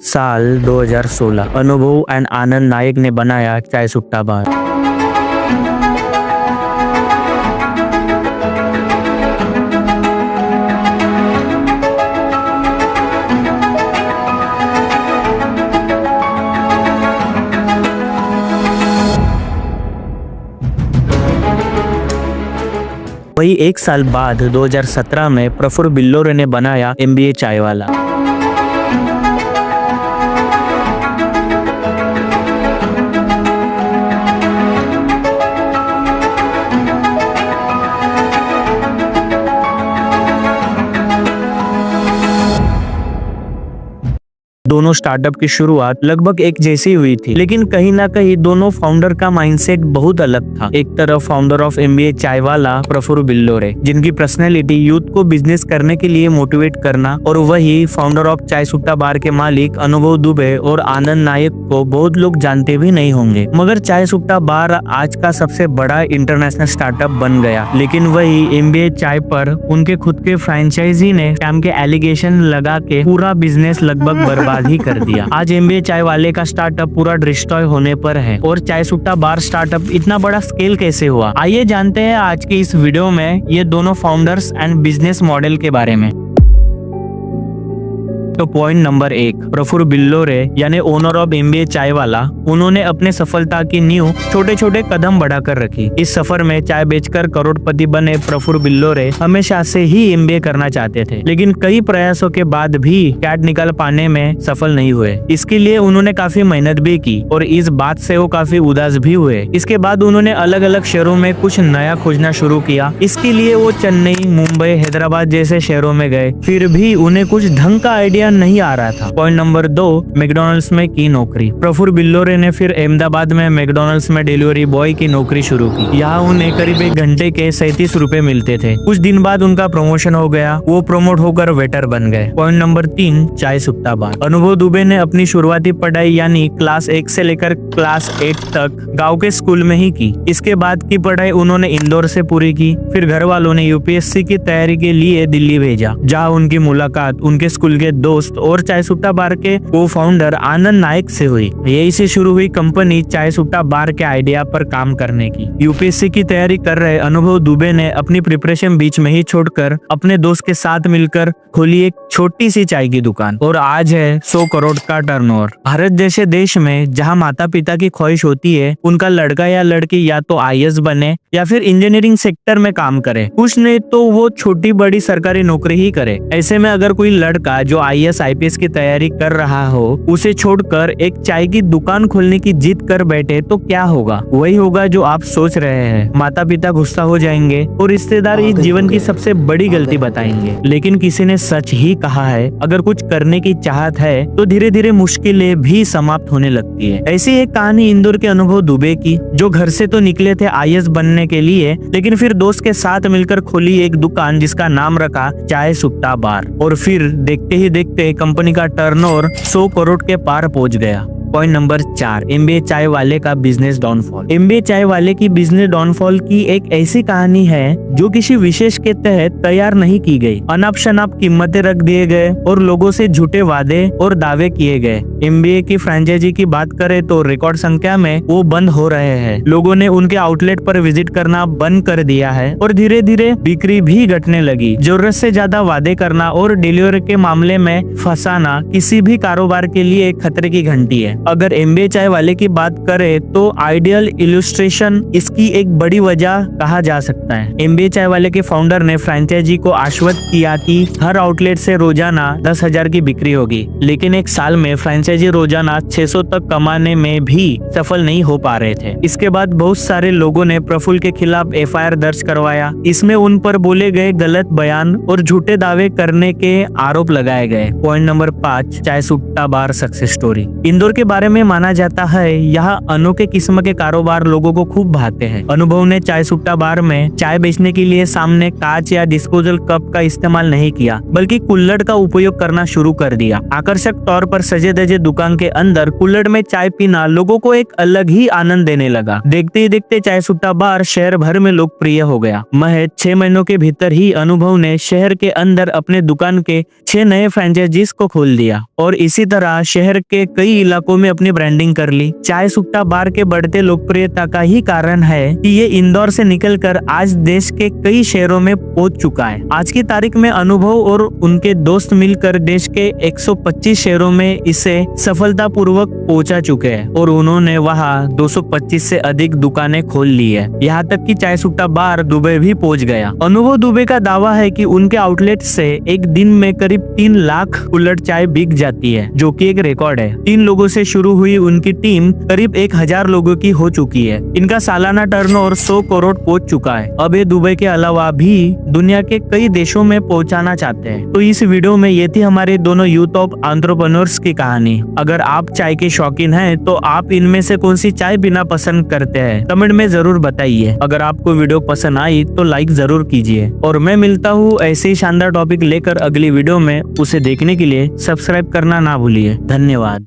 साल 2016 अनुभव एंड आनंद नायक ने बनाया चाय सुट्टा बार। वही एक साल बाद 2017 में प्रफुल्ल बिल्लोरे ने बनाया MBA चाय वाला। दोनों स्टार्टअप की शुरुआत लगभग एक जैसी हुई थी, लेकिन कहीं ना कहीं दोनों फाउंडर का माइंडसेट बहुत अलग था। एक तरफ फाउंडर ऑफ MBA चाय वाला प्रफुल्ल बिल्लोरे, जिनकी पर्सनैलिटी यूथ को बिजनेस करने के लिए मोटिवेट करना, और वही फाउंडर ऑफ चाय सुट्टा बार के मालिक अनुभव दुबे और आनंद नायक को बहुत लोग जानते भी नहीं होंगे। मगर चाय सुट्टा बार आज का सबसे बड़ा इंटरनेशनल स्टार्टअप बन गया। लेकिन वही MBA चाय पर उनके खुद के फ्रेंचाइजी ने स्कैम के एलिगेशन लगा के पूरा बिजनेस लगभग बर्बाद ही कर दिया। आज MBA चाय वाले का स्टार्टअप पूरा डिस्ट्रॉय होने पर है। और चाय सुट्टा बार स्टार्टअप इतना बड़ा स्केल कैसे हुआ, आइए जानते हैं आज के इस वीडियो में ये दोनों फाउंडर्स एंड बिजनेस मॉडल के बारे में। तो पॉइंट नंबर 1, प्रफुल्ल बिल्लोरे यानी ओनर ऑफ MBA चाय वाला, उन्होंने अपने सफलता की नींव छोटे छोटे कदम बढ़ाकर रखी। इस सफर में चाय बेचकर करोड़पति बने प्रफुल्ल बिल्लोरे हमेशा से ही MBA करना चाहते थे, लेकिन कई प्रयासों के बाद भी कैट निकाल पाने में सफल नहीं हुए। इसके लिए उन्होंने काफी मेहनत भी की और इस बात से वो काफी उदास भी हुए। इसके बाद उन्होंने अलग अलग शहरों में कुछ नया खोजना शुरू किया। इसके लिए वो चेन्नई, मुंबई, हैदराबाद जैसे शहरों में गए, फिर भी उन्हें कुछ ढंग का आइडिया नहीं आ रहा था। पॉइंट नंबर 2, मैकडॉनल्ड्स में की नौकरी। प्रफुल्ल बिल्लोरे ने फिर अहमदाबाद में मैकडॉनल्ड्स में डिलीवरी बॉय की नौकरी शुरू की। यहाँ उन्हें करीब 1 घंटे के 37 रुपए मिलते थे। कुछ दिन बाद उनका प्रमोशन हो गया, वो प्रमोट होकर वेटर बन गए। पॉइंट नंबर 3, चाय सुट्टा बार। अनुभव दुबे ने अपनी शुरुआती पढ़ाई यानी क्लास 1 से लेकर क्लास 8 तक गाँव के स्कूल में ही की। इसके बाद की पढ़ाई उन्होंने इंदौर से पूरी की। फिर घर वालों ने UPSC की तैयारी के लिए दिल्ली भेजा, जहाँ उनकी मुलाकात उनके स्कूल के दोस्त और चाय सुट्टा बार के को फाउंडर आनंद नायक से हुई। यही से शुरू हुई कंपनी चाय सुट्टा बार के आइडिया पर काम करने की। UPSC की तैयारी कर रहे अनुभव दुबे ने अपनी प्रिपरेशन बीच में ही छोड़कर अपने दोस्त के साथ मिलकर खोली एक छोटी सी चाय की दुकान, और आज है 100 करोड़ का टर्नओवर। भारत जैसे देश में जहाँ माता पिता की ख्वाहिश होती है उनका लड़का या लड़की या तो IAS बने या फिर इंजीनियरिंग सेक्टर में काम करे, कुछ नहीं तो वो छोटी बड़ी सरकारी नौकरी ही करे। ऐसे में अगर कोई लड़का जो IAS IPS की तैयारी कर रहा हो उसे छोड़कर एक चाय की दुकान खोलने की जिद कर बैठे तो क्या होगा? वही होगा जो आप सोच रहे हैं। माता पिता गुस्सा हो जाएंगे और रिश्तेदार इस जीवन की सबसे बड़ी गलती बताएंगे। लेकिन किसी ने सच ही कहा है, अगर कुछ करने की चाहत है तो धीरे धीरे मुश्किलें भी समाप्त होने लगती है। ऐसी एक कहानी इंदौर के अनुभव दुबे की, जो घर से तो निकले थे IAS बनने के लिए, लेकिन फिर दोस्त के साथ मिलकर खोली एक दुकान जिसका नाम रखा चाय सुट्टा बार, और फिर देखते ही देखते कंपनी का टर्नओवर 100 करोड़ के पार पहुंच गया। पॉइंट नंबर 4, MBA चाय वाले का बिजनेस डाउनफॉल। MBA चाय वाले की बिजनेस डाउनफॉल की एक ऐसी कहानी है जो किसी विशेष के तहत तैयार नहीं की गई। अनाप शनाप कीमतें रख दिए गए और लोगों से झूठे वादे और दावे किए गए। MBA की फ्रेंचाइजी की बात करें तो रिकॉर्ड संख्या में वो बंद हो रहे हैं। लोगों ने उनके आउटलेट पर विजिट करना बंद कर दिया है और धीरे धीरे बिक्री भी घटने लगी। जरूरत से ज्यादा वादे करना और डिलीवरी के मामले में फंसाना किसी भी कारोबार के लिए एक खतरे की घंटी है। अगर MBA चाय वाले की बात करें तो आइडियल इलस्ट्रेशन इसकी एक बड़ी वजह कहा जा सकता है। MBA चाय वाले के फाउंडर ने फ्रेंचाइजी को आश्वस्त किया कि हर आउटलेट से रोजाना 10,000 की बिक्री होगी, लेकिन एक साल में फ्रेंचाइजी रोजाना 600 तक कमाने में भी सफल नहीं हो पा रहे थे। इसके बाद बहुत सारे लोगों ने प्रफुल्ल के खिलाफ FIR दर्ज करवाया। इसमें उन पर बोले गए गलत बयान और झूठे दावे करने के आरोप लगाए गए। पॉइंट नंबर 5, चाय सुट्टा बार सक्सेस स्टोरी। इंदौर के बारे में माना जाता है यहाँ अनोखे किस्म के कारोबार लोगों को खूब भाते हैं। अनुभव ने चाय सुट्टा बार में चाय बेचने के लिए सामने कांच या डिस्पोजल कप का इस्तेमाल नहीं किया, बल्कि कुल्हड़ का उपयोग करना शुरू कर दिया। आकर्षक तौर पर सजे धजे दुकान के अंदर कुल्हड़ में चाय पीना लोगों को एक अलग ही आनंद देने लगा। देखते ही देखते चाय सुट्टा बार शहर भर में लोकप्रिय हो गया। महज 6 महीनों के भीतर ही अनुभव ने शहर के अंदर अपने दुकान के 6 नए फ्रेंचाइजीज को खोल दिया और इसी तरह शहर के कई इलाकों में अपनी ब्रांडिंग कर ली। चाय सुट्टा बार के बढ़ते लोकप्रियता का ही कारण है कि ये इंदौर से निकलकर आज देश के कई शहरों में पहुंच चुका है। आज की तारीख में अनुभव और उनके दोस्त मिलकर देश के 125 शहरों में इसे सफलतापूर्वक पहुंचा चुके हैं और उन्होंने वहां 225 से अधिक दुकानें खोल ली है। यहाँ तक कि चाय सुट्टा बार दुबई भी पहुंच गया। अनुभव दुबे का दावा है कि उनके आउटलेट से एक दिन में करीब 3 लाख कुल्हड़ चाय बिक जाती है, जो कि एक रिकॉर्ड है। 3 लोगों से शुरू हुई उनकी टीम करीब 1000 लोगों की हो चुकी है। इनका सालाना टर्नओवर 100 करोड़ पहुंच चुका है। अब ये दुबई के अलावा भी दुनिया के कई देशों में पहुंचाना चाहते हैं। तो इस वीडियो में ये थी हमारे दोनों यूथ ऑफ एंटरप्रेन्योर्स की कहानी। अगर आप चाय के शौकीन हैं तो आप इनमें से कौन सी चाय पीना पसंद करते हैं, कमेंट में जरूर बताइए। अगर आपको वीडियो पसंद आई तो लाइक जरूर कीजिए और मैं मिलता हूँ ऐसे ही शानदार टॉपिक लेकर अगली वीडियो में। उसे देखने के लिए सब्सक्राइब करना ना भूलिए। धन्यवाद।